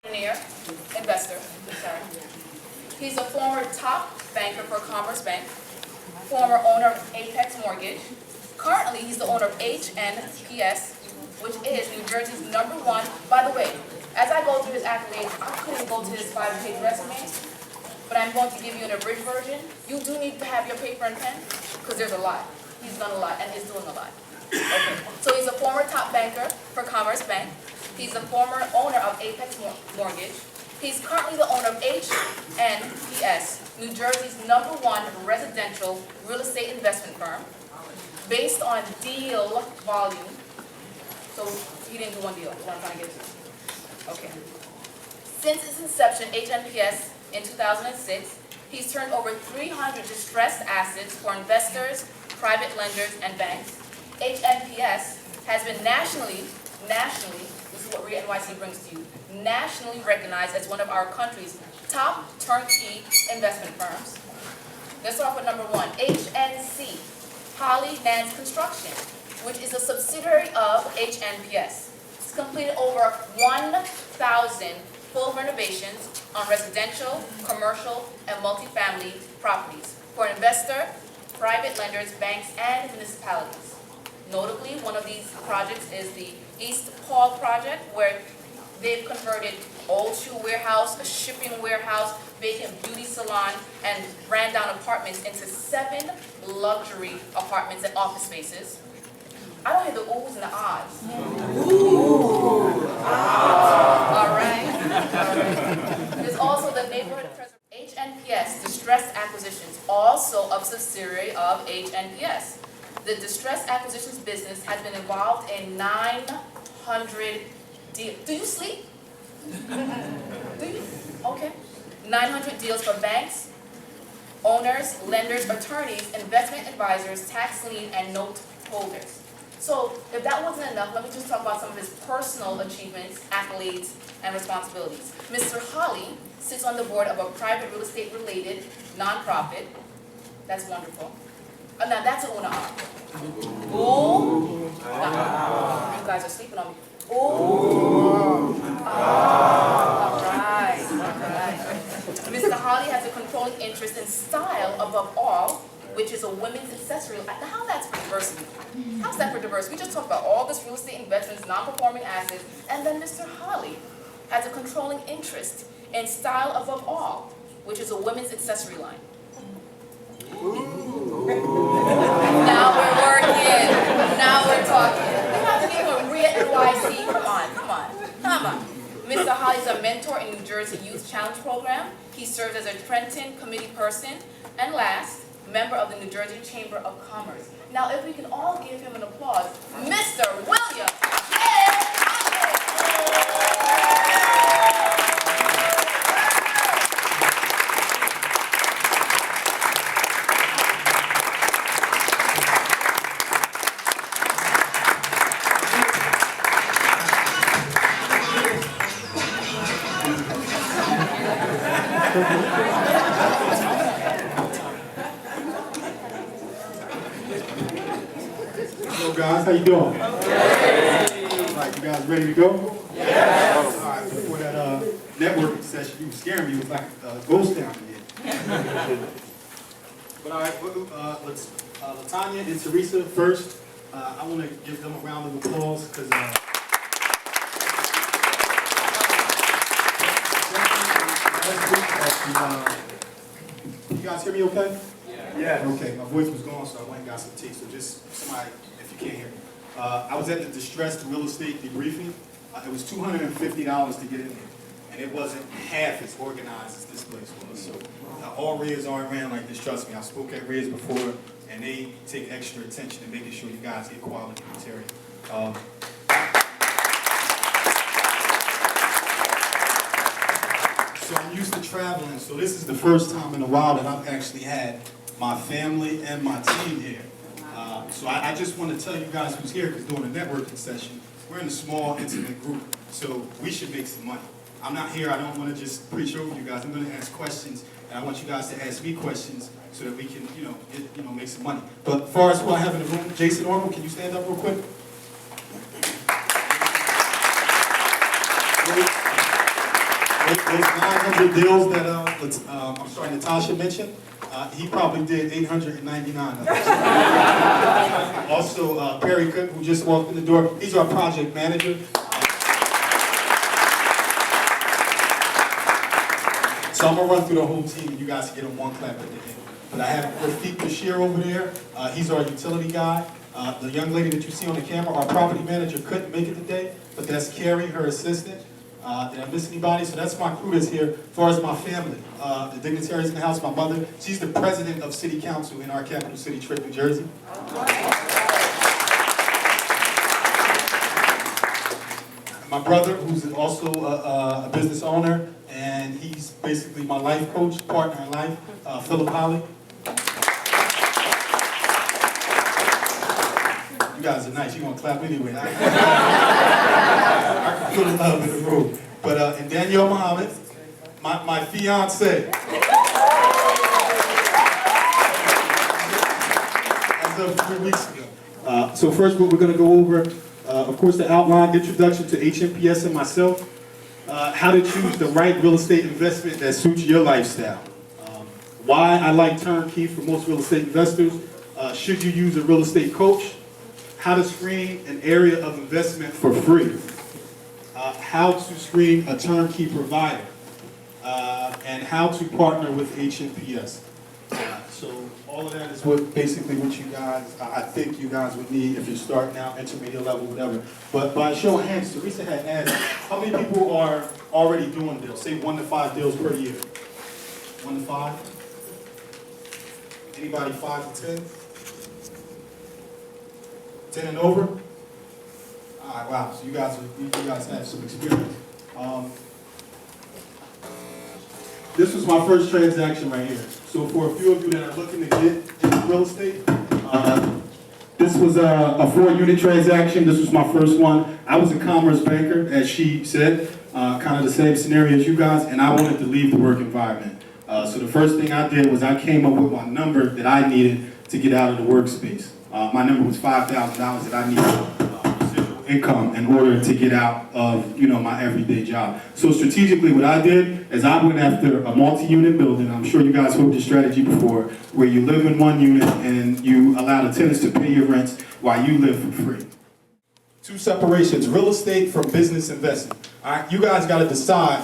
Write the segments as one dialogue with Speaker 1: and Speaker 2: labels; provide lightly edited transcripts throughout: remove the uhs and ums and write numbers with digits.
Speaker 1: Investor. Sorry. He's a former top banker for Commerce Bank, former owner of Apex Mortgage. Currently, he's the owner of HNPS, which is New Jersey's #1. By the way, as I go through his accolades, I couldn't go to his 5-page resume, but I'm going to give you an abridged version. You do need to have your paper and pen, because there's a lot. He's done a lot, and he's doing a lot. Okay. So he's a former top banker for Commerce Bank. He's a former owner of Apex Mortgage. He's currently the owner of HNPS, New Jersey's #1 residential real estate investment firm, based on deal volume. So he didn't do one deal, is what I'm trying to get to. Okay. Since its inception, HNPS, in 2006, he's turned over 300 distressed assets for investors, private lenders, and banks. HNPS has been nationally, this is what RIEA NYC brings to you, nationally recognized as one of our country's top turnkey investment firms. Let's start with #1, HNC, Holly Nance Construction, which is a subsidiary of HNPS. It's completed over 1,000 full renovations on residential, commercial, and multifamily properties for investor, private lenders, banks, and municipalities. Notably, one of these projects is the East Paul project, where they've converted old shoe warehouse, a shipping warehouse, vacant beauty salon, and ran down apartments into 7 luxury apartments and office spaces. I don't hear the oohs and the ahs. Ooh. All right. There's also the neighborhood preservation. HNPS, Distressed Acquisitions, also a subsidiary of HNPS. The distressed acquisitions business has been involved in 900 deals. Do you sleep? Do you? Okay. 900 deals for banks, owners, lenders, attorneys, investment advisors, tax lien, and note holders. So if that wasn't enough, let me just talk about some of his personal achievements, accolades, and responsibilities. Mr. Holly sits on the board of a private real estate related nonprofit. That's wonderful. Now that's an una. Ooh. You guys are sleeping on me. Ooh. All right. Mr. Holly has a controlling interest in style above all, which is a women's accessory. Now, how that's for diversity? How's that for diversity? We just talked about all this real estate investments, non-performing assets, and then Mr. Holly has a controlling interest in style above all, which is a women's accessory line. Now we're working. Now we're talking. We have to give him a RIEA NYC. Come on. Mr. Holly's a mentor in New Jersey Youth Challenge Program. He serves as a Trenton committee person. And last, member of the New Jersey Chamber of Commerce. Now, if we can all give him an applause, Mr. William J.
Speaker 2: Hello guys, how you doing? All right, you guys ready to go? Yes. All right, before that networking session, you were scaring me. It was like a ghost town in here. But all right, let's Latanya and Teresa first. I want to give them a round of applause because you guys hear me okay? Yeah. Okay, my voice was gone, so I went and got some tea. So just somebody, if you can't hear me. I was at the distressed real estate debriefing. It was $250 to get in there. And it wasn't half as organized as this place was. So all RIEAs aren't ran like this, trust me. I spoke at RIEAs before, and they take extra attention in making sure you guys get quality material. So I'm used to traveling, so this is the first time in a while that I've actually had my family and my team here. So I just want to tell you guys who's here, because during the networking session, we're in a small, intimate group, so we should make some money. I'm not here, I don't want to just preach over you guys. I'm going to ask questions, and I want you guys to ask me questions so that we can, make some money. But as far as who I have in the room, Jason Orwell, can you stand up real quick? Those 900 deals that Natasha mentioned, he probably did 899 of those. Also, Perry Cook, who just walked in the door, he's our project manager. So I'm gonna run through the whole team, and you guys can get them one clap at the end. But I have Rafiq Bashir over there. He's our utility guy. The young lady that you see on the camera, our property manager, couldn't make it today, but that's Carrie, her assistant. Did I miss anybody? So that's my crew that's here. As far as my family, the dignitaries in the house, my mother, she's the president of city council in our capital city, Trenton, New Jersey. My brother, who's also a business owner, and he's basically my life coach, partner in life, Philip Holly. You guys are nice. You're going to clap anyway. I can feel the love in the room. But, and Danielle Muhammad, my fiance. As of 3 weeks ago. So first what we're going to go over, of course, the outline, introduction to HNPS and myself, how to choose the right real estate investment that suits your lifestyle, why I like Turnkey for most real estate investors, should you use a real estate coach, how to screen an area of investment for free, how to screen a turnkey provider, and how to partner with HNPS. So all of that is basically what you guys, I think you guys would need if you're starting out, intermediate level, whatever. But by a show of hands, Teresa had asked, how many people are already doing deals? Say 1 to 5 deals per year. 1 to 5? Anybody 5 to 10? 10 and over? All right, wow, so you guys have some experience. This was my first transaction right here. So for a few of you that are looking to get into real estate, this was a 4-unit transaction. This was my first one. I was a commerce banker, as she said, kind of the same scenario as you guys, and I wanted to leave the work environment. So the first thing I did was I came up with my number that I needed to get out of the workspace. My number was $5,000 that I needed residual income in order to get out of, my everyday job. So strategically what I did is I went after a multi-unit building. I'm sure you guys heard this strategy before, where you live in one unit and you allow the tenants to pay your rents while you live for free. 2 separations, real estate from business investing. All right, you guys got to decide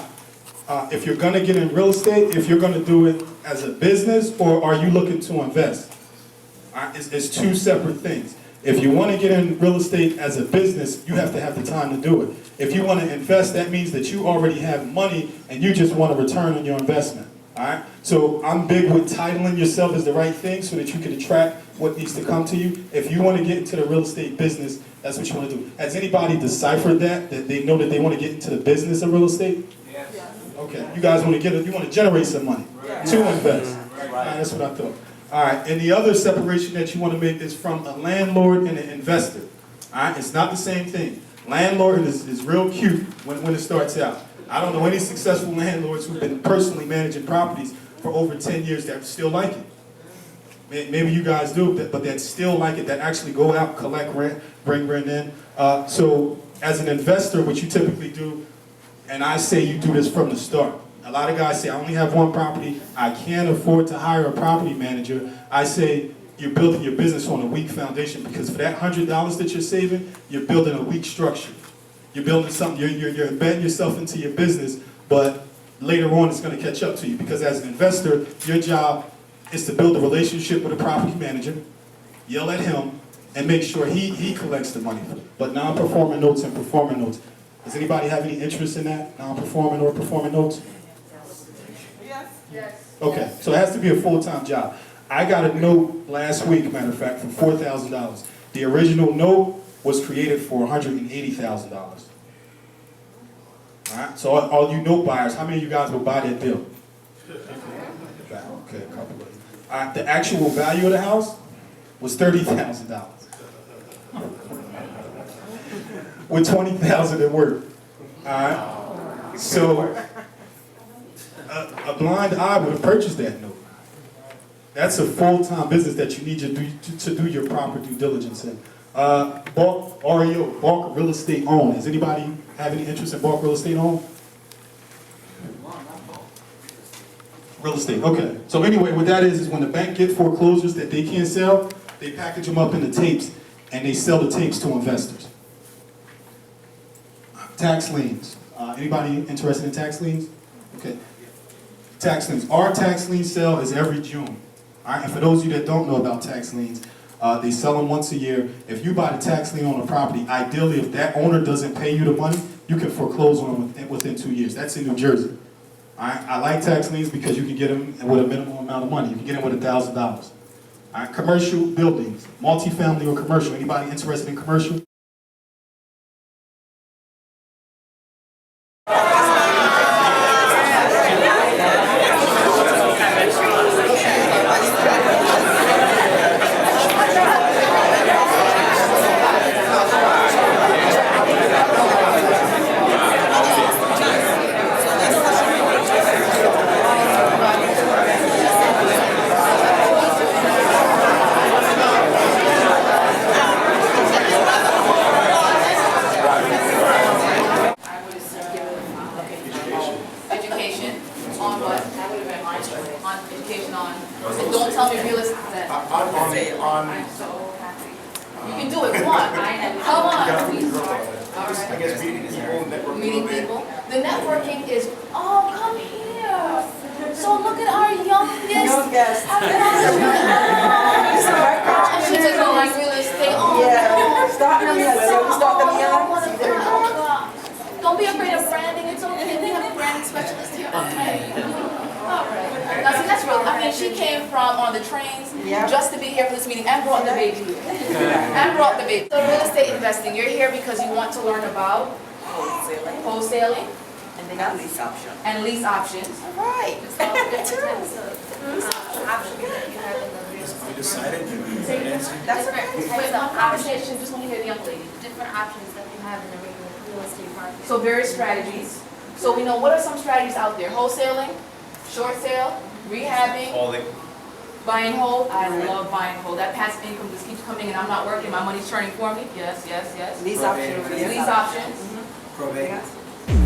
Speaker 2: if you're going to get in real estate, if you're going to do it as a business, or are you looking to invest? It's 2 separate things. If you want to get in real estate as a business, you have to have the time to do it. If you want to invest, that means that you already have money and you just want a return on your investment. All right? So I'm big with titling yourself as the right thing so that you can attract what needs to come to you. If you want to get into the real estate business, that's what you want to do. Has anybody deciphered that they know that they want to get into the business of real estate? Yes. Okay. You guys want to you want to generate some money to invest. Right. All right, that's what I thought. All right, and the other separation that you want to make is from a landlord and an investor. All right, it's not the same thing. Landlord is real cute when it starts out. I don't know any successful landlords who've been personally managing properties for over 10 years that still like it. Maybe you guys do, but that still like it, that actually go out, collect rent, bring rent in. So as an investor, what you typically do, and I say you do this from the start. A lot of guys say, I only have 1 property, I can't afford to hire a property manager. I say, you're building your business on a weak foundation, because for that $100 that you're saving, you're building a weak structure. You're building something, you're embedding yourself into your business, but later on it's going to catch up to you, because as an investor, your job is to build a relationship with a property manager, yell at him, and make sure he collects the money. But non-performing notes and performing notes. Does anybody have any interest in that, non-performing or performing notes?
Speaker 1: Yes.
Speaker 2: Okay, so it has to be a full-time job. I got a note last week, matter of fact, for $4,000. The original note was created for $180,000. All right, so all you note buyers, how many of you guys would buy that deal? Okay, a couple of you. All right, the actual value of the house was $30,000. With $20,000 at work. All right, so a blind eye would have purchased that note. That's a full-time business that you need to do your proper due diligence in. Bulk REO, bulk real estate owned. Does anybody have any interest in bulk real estate owned? Real estate, okay. So anyway, what that is when the bank get foreclosures that they can't sell, they package them up into tapes and they sell the tapes to investors. Tax liens. Anybody interested in tax liens? Okay. Tax liens. Our tax lien sale is every June. All right, and for those of you that don't know about tax liens, they sell them once a year. If you buy the tax lien on a property, ideally, if that owner doesn't pay you the money, you can foreclose on them within 2 years. That's in New Jersey. All right, I like tax liens because you can get them with a minimum amount of money. You can get them with $1,000. All right, commercial buildings, multifamily or commercial. Anybody interested in commercial?
Speaker 1: Education on what? That would have been my choice. On education on, so don't tell me real estate.
Speaker 3: On,
Speaker 1: I'm so happy. You can do it, come on. Come on. All right.
Speaker 3: I guess meeting people, networking.
Speaker 1: Meeting people. The networking is, oh, come here. So look at our youngest. I've been on the and she took on like real estate. Oh,
Speaker 4: Yeah, start them young. Start them young.
Speaker 1: Don't be afraid of branding. It's okay. They have a branding specialist here. Okay. All right. Now, see, that's real. I mean, she came from on the trains just to be here for this meeting and brought the baby. And brought the baby. So real estate investing, you're here because you want to learn about wholesaling
Speaker 4: And they got lease option.
Speaker 1: and lease options.
Speaker 4: All right.
Speaker 3: You decided to
Speaker 4: That's okay.
Speaker 1: Wait, no conversation. Just want to hear the young lady.
Speaker 5: Different options that you have in the regular real estate market.
Speaker 1: So various strategies. So we know what are some strategies out there? Wholesaling, short sale, rehabbing, buy and hold. I love buy and hold. That passive income just keeps coming and I'm not working. My money's churning for me. Yes, yes, yes.
Speaker 4: Lease option.
Speaker 1: Lease options.
Speaker 3: probate.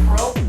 Speaker 1: Pro.